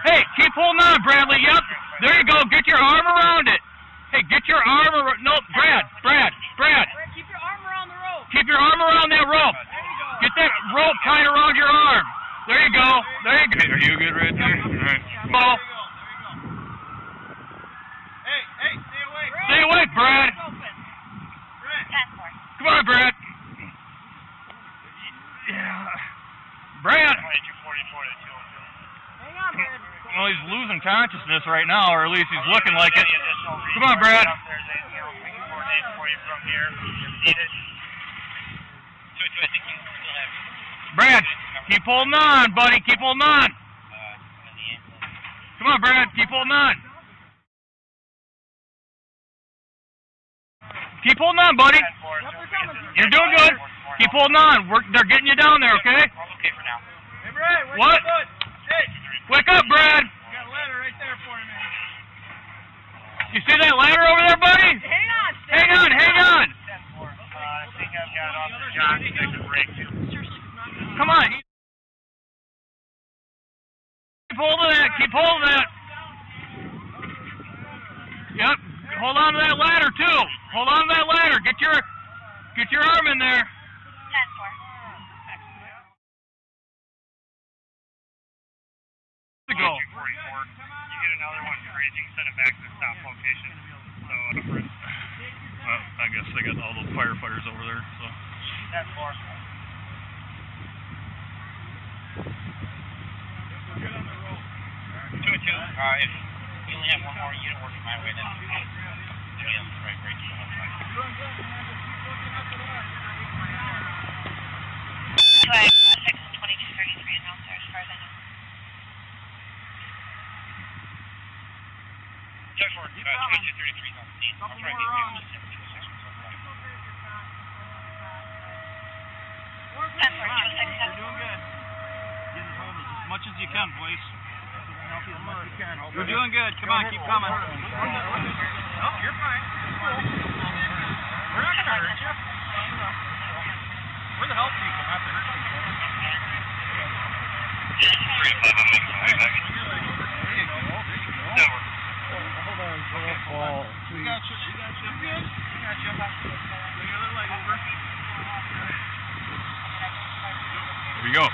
Hey, keep holding on, Bradley. Yep. There you go. Get your arm around it. Hey, get your arm around. No, Brad. Keep your arm around the rope. Keep your arm around that rope. Get that rope tied around your arm. There you go. There you go. Are you good right there? All right. Ball. Hey, stay away. Stay away, Brad. Come on, Brad. Yeah. Brad. Hang on, Brad. Well, he's losing consciousness right now, or at least he's looking like it. Come on, Brad. Brad, keep holding on, buddy. Keep holding on. Come on, Brad. Keep holding on. Keep holding on, buddy. You're doing good. Keep holding on. They're getting you down there, okay? Okay for now. Hey, Brad, what? Hey. Wake up, Brad. You got a ladder right there for you, man. You see that ladder over there, buddy? Hang on. Hang on. I think I've got Officer John to take a break. Come on. Keep hold of that. Keep hold of that. Yep. Hold on to that ladder, too. Hold on to that ladder. Get your arm in there. 10-4. Go. 44. You get another one freezing, send it back to the stop location. So, well, I guess they got all those firefighters over there, so. 10-4. Get on the rope. 2-2. If you only have one more unit working my way, then okay. Right, break to the whole side. Doing good, man. Just keep looking up the line. 6-22-33 downstairs, as far as I know. Check for 22-33 on the scene. I'll try to get you to 6 or something. You're doing good. Get as hold as much as you can, boys. You're doing good. Come on, keep coming. Oh, you're fine. We're not going to hurt you. We're the help people, not the hurt people. 3-5, I'm making my way back. Downward. Hold on, ball. We got you. We got you. Bring your other leg over. Here we go.